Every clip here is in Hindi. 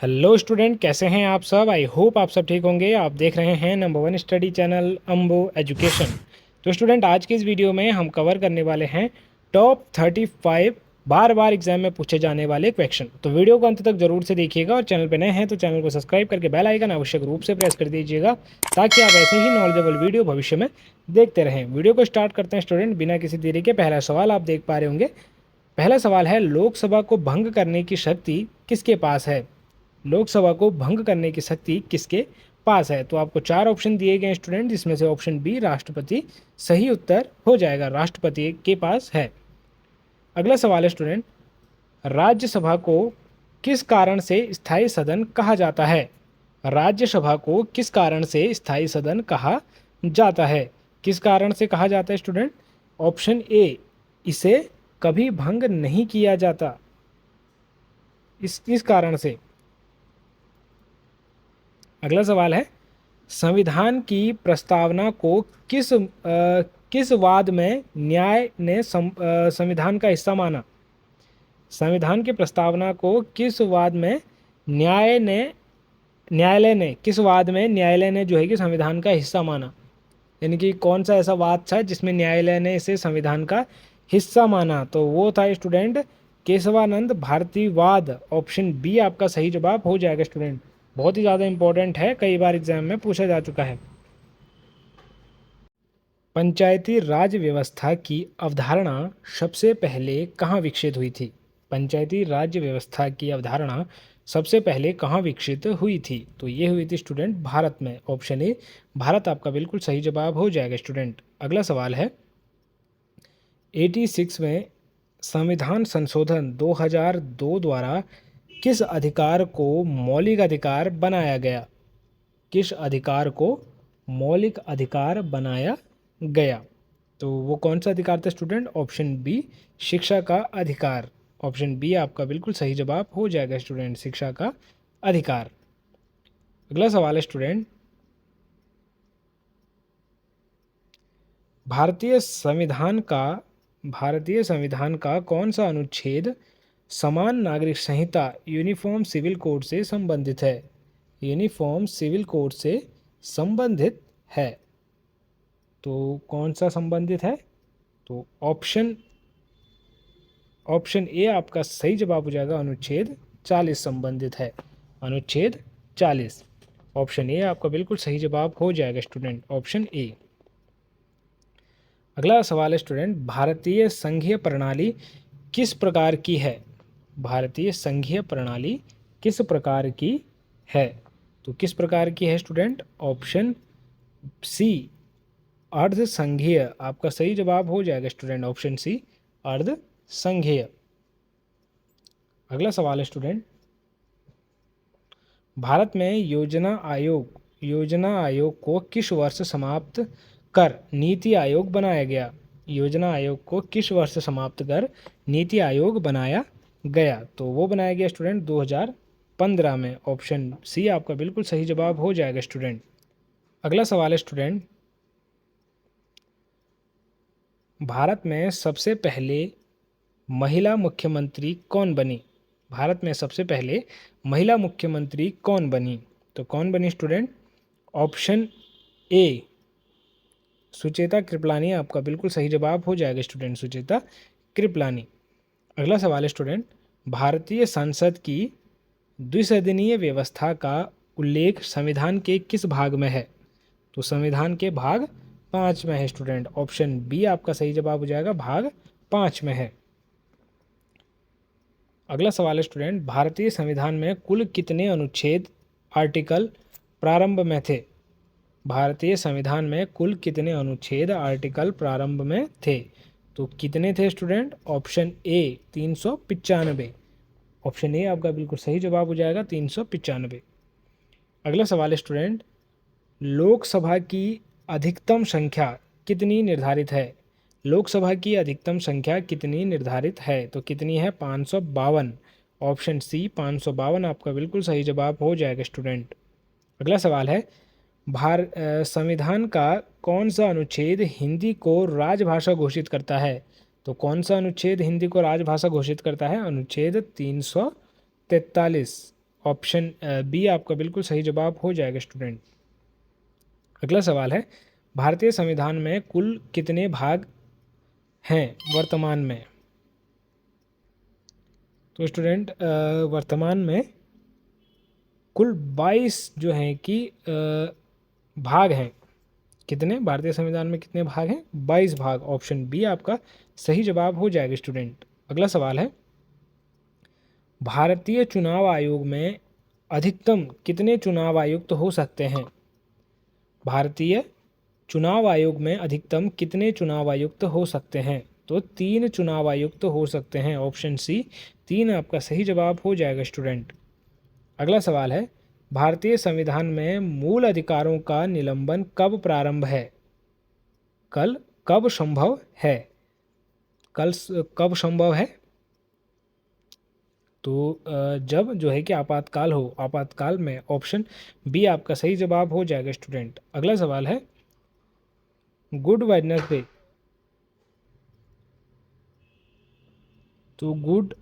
हेलो स्टूडेंट, कैसे हैं आप सब। आई होप आप सब ठीक होंगे। आप देख रहे हैं नंबर वन स्टडी चैनल अम्बो एजुकेशन। तो स्टूडेंट, आज की इस वीडियो में हम कवर करने वाले हैं टॉप 35 बार बार एग्जाम में पूछे जाने वाले क्वेश्चन। तो वीडियो को अंत तक जरूर से देखिएगा और चैनल पर नए हैं तो चैनल को सब्सक्राइब करके बेल आइकन आवश्यक रूप से प्रेस कर दीजिएगा ताकि आप ऐसे ही नॉलेजेबल वीडियो भविष्य में देखते रहें। वीडियो को स्टार्ट करते हैं स्टूडेंट बिना किसी देरी के। पहला सवाल आप देख पा रहे होंगे। पहला सवाल है, लोकसभा को भंग करने की शक्ति किसके पास है। लोकसभा को भंग करने की शक्ति किसके पास है। तो आपको चार ऑप्शन दिए गए स्टूडेंट, जिसमें से ऑप्शन बी राष्ट्रपति सही उत्तर हो जाएगा, राष्ट्रपति के पास है। अगला सवाल है स्टूडेंट, राज्यसभा को किस कारण से स्थायी सदन कहा जाता है। राज्यसभा को किस कारण से स्थायी सदन कहा जाता है। किस कारण से कहा जाता है स्टूडेंट। ऑप्शन ए, इसे कभी भंग नहीं किया जाता, इस कारण से। अगला सवाल है, संविधान की प्रस्तावना को किस वाद में न्याय ने संविधान का हिस्सा माना। संविधान की प्रस्तावना को किस वाद में न्यायालय ने किस वाद में न्यायालय ने जो है कि संविधान का हिस्सा माना। यानी कि कौन सा ऐसा वाद था जिसमें न्यायालय ने इसे संविधान का हिस्सा माना। तो वो था स्टूडेंट केशवानंद भारती वाद। ऑप्शन बी आपका सही जवाब हो जाएगा स्टूडेंट। बहुत ही ज़्यादा इंपॉर्टेंट है, कई बार एग्जाम में पूछा जा चुका है। पंचायती राज व्यवस्था की अवधारणा सबसे पहले कहाँ विकसित हुई थी। पंचायती राज व्यवस्था की अवधारणा सबसे पहले कहाँ विकसित हुई थी। तो ये हुई थी स्टूडेंट भारत में। ऑप्शन ए भारत आपका बिल्कुल सही जवाब हो जाएगा स्टूडेंट। अगला सवाल है, 86 में संविधान संशोधन 2002 द्वारा किस अधिकार को मौलिक अधिकार बनाया गया। किस अधिकार को मौलिक अधिकार बनाया गया। तो वो कौन सा अधिकार था स्टूडेंट। ऑप्शन बी शिक्षा का अधिकार। ऑप्शन बी आपका बिल्कुल सही जवाब हो जाएगा स्टूडेंट, शिक्षा का अधिकार। अगला सवाल है स्टूडेंट, भारतीय संविधान का कौन सा अनुच्छेद समान नागरिक संहिता यूनिफॉर्म सिविल कोड से संबंधित है। यूनिफॉर्म सिविल कोड से संबंधित है। तो कौन सा संबंधित है। तो ऑप्शन ए आपका सही जवाब हो जाएगा, अनुच्छेद 40 संबंधित है। अनुच्छेद 40। ऑप्शन ए आपका बिल्कुल सही जवाब हो जाएगा स्टूडेंट, ऑप्शन ए। अगला सवाल है स्टूडेंट, भारतीय संघीय प्रणाली किस प्रकार की है। भारतीय संघीय प्रणाली किस प्रकार की है। तो किस प्रकार की है स्टूडेंट। ऑप्शन सी अर्ध संघीय आपका सही जवाब हो जाएगा स्टूडेंट, ऑप्शन सी अर्ध संघीय। अगला सवाल है स्टूडेंट, भारत में योजना आयोग को किस वर्ष समाप्त कर नीति आयोग बनाया गया। योजना आयोग को किस वर्ष समाप्त कर नीति आयोग बनाया गया। तो वो बनाया गया स्टूडेंट 2015 में। ऑप्शन सी आपका बिल्कुल सही जवाब हो जाएगा स्टूडेंट। अगला सवाल है स्टूडेंट, भारत में सबसे पहले महिला मुख्यमंत्री कौन बनी। भारत में सबसे पहले महिला मुख्यमंत्री कौन बनी। तो कौन बनी student. Option A Sucheta Kripalani आपका बिल्कुल सही जवाब हो जाएगा स्टूडेंट, सुचेता कृपलानी। अगला सवाल है स्टूडेंट, भारतीय संसद की द्विसदनीय व्यवस्था का उल्लेख संविधान के किस भाग में है। तो संविधान के भाग 5 में है स्टूडेंट। ऑप्शन बी आपका सही जवाब हो जाएगा, भाग 5 में है। अगला सवाल है स्टूडेंट, भारतीय संविधान में कुल कितने अनुच्छेद आर्टिकल प्रारंभ में थे। भारतीय संविधान में कुल कितने अनुच्छेद आर्टिकल प्रारंभ में थे। तो कितने थे student. Option A 395। Option A आपका बिल्कुल सही जवाब हो जाएगा, 395। अगला सवाल है स्टूडेंट, लोकसभा की अधिकतम संख्या कितनी निर्धारित है। लोकसभा की अधिकतम संख्या कितनी निर्धारित है। तो कितनी है, 552। ऑप्शन सी 552 आपका बिल्कुल सही जवाब हो जाएगा स्टूडेंट। अगला सवाल है, संविधान का कौन सा अनुच्छेद हिंदी को राजभाषा घोषित करता है। तो कौन सा अनुच्छेद हिंदी को राजभाषा घोषित करता है। अनुच्छेद 343। ऑप्शन बी आपका बिल्कुल सही जवाब हो जाएगा स्टूडेंट। अगला सवाल है, भारतीय संविधान में कुल कितने भाग हैं वर्तमान में? तो स्टूडेंट वर्तमान में कुल 22 जो हैं कि भाग हैं। कितने? भारतीय संविधान में कितने भाग हैं? 22 भाग। ऑप्शन बी आपका सही जवाब हो जाएगा स्टूडेंट। अगला सवाल है, भारतीय चुनाव आयोग में अधिकतम कितने चुनाव आयुक्त हो सकते हैं? भारतीय चुनाव आयोग में अधिकतम कितने चुनाव आयुक्त हो सकते हैं? तो 3 चुनाव आयुक्त हो सकते हैं। ऑप्शन सी 3 आपका सही जवाब हो जाएगा स्टूडेंट। अगला सवाल है, भारतीय संविधान में मूल अधिकारों का निलंबन कब प्रारंभ है? कल कब संभव है? कल कब संभव है? तो जब जो है कि आपातकाल हो, आपातकाल में। ऑप्शन बी आपका सही जवाब हो जाएगा स्टूडेंट। अगला सवाल है, गुड वेडनेसडे, तो गुड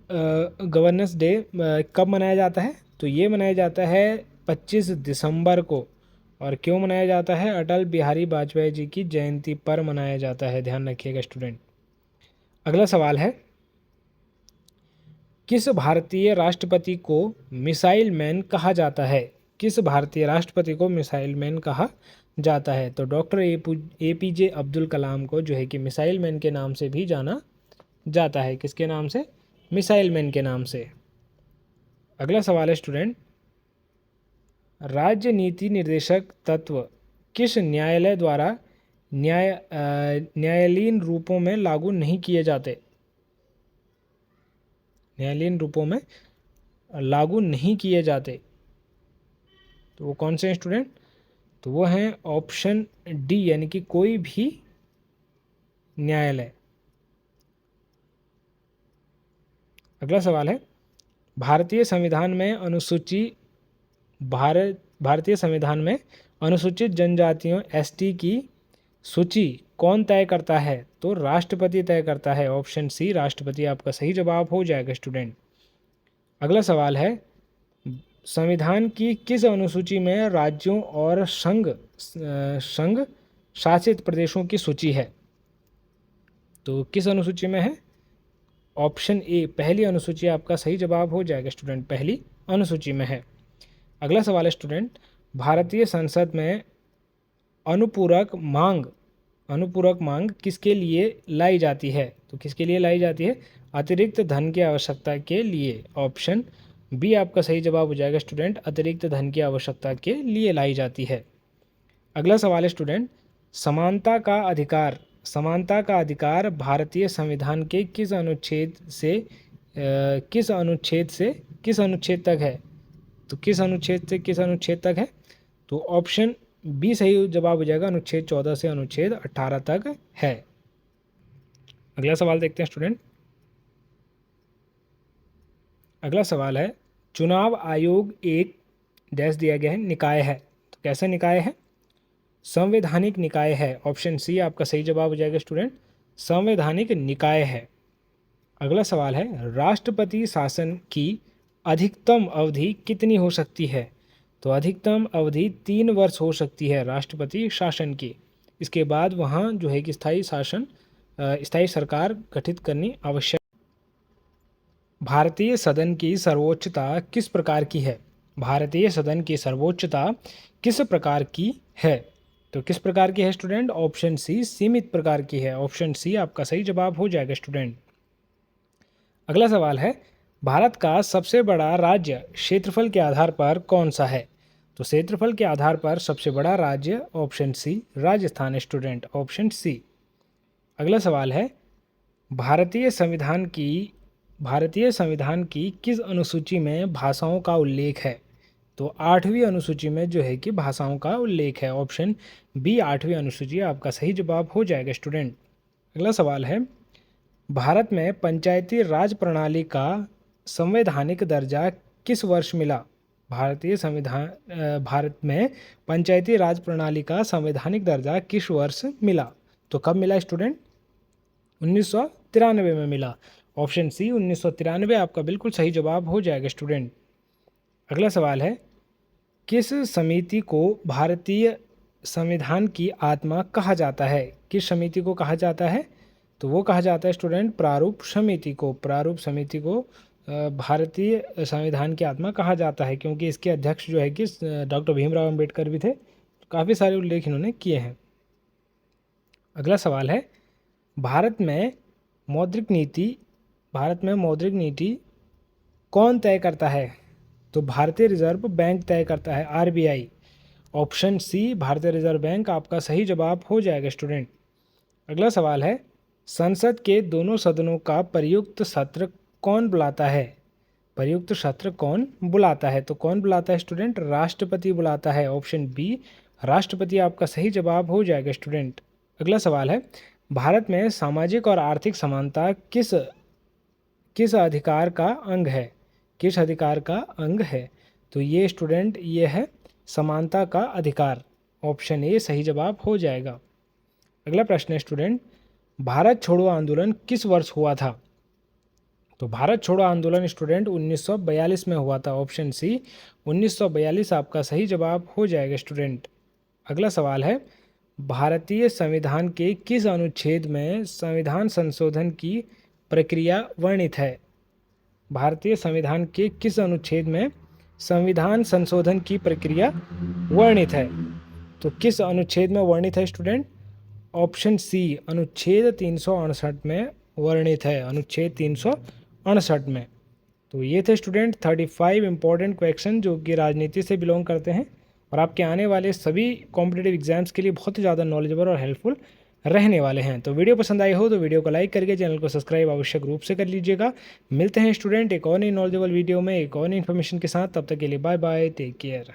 गवर्नेंस डे कब मनाया जाता है? तो ये मनाया जाता है 25 दिसंबर को। और क्यों मनाया जाता है? अटल बिहारी वाजपेयी जी की जयंती पर मनाया जाता है, ध्यान रखिएगा स्टूडेंट। अगला सवाल है, किस भारतीय राष्ट्रपति को मिसाइल मैन कहा जाता है? किस भारतीय राष्ट्रपति को मिसाइल मैन कहा जाता है? तो डॉक्टर APJ अब्दुल कलाम को जो है कि मिसाइल मैन के नाम से भी जाना जाता है। किसके नाम से? मिसाइल मैन के नाम से। अगला सवाल है स्टूडेंट, राज्य नीति निर्देशक तत्व किस न्यायालय द्वारा न्यायालीन रूपों में लागू नहीं किए जाते? न्यायालीन रूपों में लागू नहीं किए जाते, तो वो कौन से हैं स्टूडेंट? तो वो हैं ऑप्शन डी, यानी कि कोई भी न्यायालय। अगला सवाल है, भारतीय संविधान में भारतीय संविधान में अनुसूचित जनजातियों ST की सूची कौन तय करता है? तो राष्ट्रपति तय करता है। ऑप्शन सी राष्ट्रपति आपका सही जवाब हो जाएगा स्टूडेंट। अगला सवाल है, संविधान की किस अनुसूची में राज्यों और संघ शासित प्रदेशों की सूची है? तो किस अनुसूची में है? ऑप्शन ए पहली अनुसूची आपका सही जवाब हो जाएगा स्टूडेंट, पहली अनुसूची में है। अगला सवाल है स्टूडेंट, भारतीय संसद में अनुपूरक मांग किसके लिए लाई जाती है? तो किसके लिए लाई जाती है? अतिरिक्त धन की आवश्यकता के लिए। ऑप्शन बी आपका सही जवाब हो जाएगा स्टूडेंट, अतिरिक्त धन की आवश्यकता के लिए लाई जाती है। अगला सवाल है स्टूडेंट, समानता का अधिकार भारतीय संविधान के किस अनुच्छेद तक है? तो किस अनुच्छेद तक है? तो ऑप्शन बी सही जवाब हो जाएगा, अनुच्छेद 14 से अनुच्छेद 18 तक है। अगला सवाल देखते हैं स्टूडेंट। अगला सवाल है, चुनाव आयोग एक डैश दिया गया है, निकाय है, तो कैसा निकाय है? संवैधानिक निकाय है। ऑप्शन सी आपका सही जवाब हो जाएगा स्टूडेंट, संवैधानिक निकाय है। अगला सवाल है, राष्ट्रपति शासन की अधिकतम अवधि कितनी हो सकती है? तो अधिकतम अवधि 3 वर्ष हो सकती है राष्ट्रपति शासन की। इसके बाद वहाँ जो है कि स्थायी सरकार गठित करनी आवश्यक। भारतीय सदन की सर्वोच्चता किस प्रकार की है? भारतीय सदन की सर्वोच्चता किस प्रकार की है? तो किस प्रकार की है स्टूडेंट? ऑप्शन सी सीमित प्रकार की है। ऑप्शन सी आपका सही जवाब हो जाएगा स्टूडेंट। अगला सवाल है, भारत का सबसे बड़ा राज्य क्षेत्रफल के आधार पर कौन सा है? तो क्षेत्रफल के आधार पर सबसे बड़ा राज्य ऑप्शन सी राजस्थान है स्टूडेंट, ऑप्शन सी। अगला सवाल है, भारतीय संविधान की किस अनुसूची में भाषाओं का उल्लेख है? तो 8वीं अनुसूची में जो है कि भाषाओं का उल्लेख है। ऑप्शन बी 8वीं अनुसूची आपका सही जवाब हो जाएगा स्टूडेंट। अगला सवाल है, भारत में पंचायती राज प्रणाली का संवैधानिक दर्जा किस वर्ष मिला? भारत में पंचायती राज प्रणाली का संवैधानिक दर्जा किस वर्ष मिला? तो कब मिला स्टूडेंट? 1993 में मिला। ऑप्शन सी 1993 आपका बिल्कुल सही जवाब हो जाएगा स्टूडेंट। अगला सवाल है, किस समिति को भारतीय संविधान की आत्मा कहा जाता है? किस समिति को कहा जाता है? तो वो कहा जाता है स्टूडेंट प्रारूप समिति को। प्रारूप समिति को भारतीय संविधान की आत्मा कहा जाता है, क्योंकि इसके अध्यक्ष जो है कि डॉक्टर भीमराव अंबेडकर भी थे। काफ़ी सारे उल्लेख इन्होंने किए हैं। अगला सवाल है, भारत में मौद्रिक नीति कौन तय करता है? तो भारतीय रिजर्व बैंक तय करता है, आरबीआई। ऑप्शन सी भारतीय रिजर्व बैंक आपका सही जवाब हो जाएगा स्टूडेंट। अगला सवाल है, संसद के दोनों सदनों का प्रयुक्त सत्र कौन बुलाता है? प्रयुक्त सत्र कौन बुलाता है? तो कौन बुलाता है स्टूडेंट? राष्ट्रपति बुलाता है। ऑप्शन बी राष्ट्रपति आपका सही जवाब हो जाएगा स्टूडेंट। अगला सवाल है, भारत में सामाजिक और आर्थिक समानता किस अधिकार का अंग है? किस अधिकार का अंग है? तो ये स्टूडेंट ये है समानता का अधिकार। ऑप्शन ए सही जवाब हो जाएगा। अगला प्रश्न है स्टूडेंट, भारत छोड़ो आंदोलन किस वर्ष हुआ था? तो भारत छोड़ो आंदोलन स्टूडेंट 1942 में हुआ था। ऑप्शन सी 1942 आपका सही जवाब हो जाएगा स्टूडेंट। अगला सवाल है, भारतीय संविधान के किस अनुच्छेद में संविधान संशोधन की प्रक्रिया वर्णित है? भारतीय संविधान के किस अनुच्छेद में संविधान संशोधन की प्रक्रिया वर्णित है? तो किस अनुच्छेद में वर्णित है स्टूडेंट? ऑप्शन सी अनुच्छेद 368 में वर्णित है, अनुच्छेद 368 में। तो ये थे स्टूडेंट 35 इंपॉर्टेंट क्वेश्चन जो कि राजनीति से बिलोंग करते हैं और आपके आने वाले सभी कॉम्पिटिटिव एग्जाम्स के लिए बहुत ही ज़्यादा नॉलेजेबल और हेल्पफुल रहने वाले हैं। तो वीडियो पसंद आई हो तो वीडियो को लाइक करके चैनल को सब्सक्राइब आवश्यक रूप से कर लीजिएगा। मिलते हैं स्टूडेंट एक और नई नॉलेजेबल वीडियो में एक और नई इन्फॉर्मेशन के साथ। तब तक के लिए बाय बाय, टेक केयर।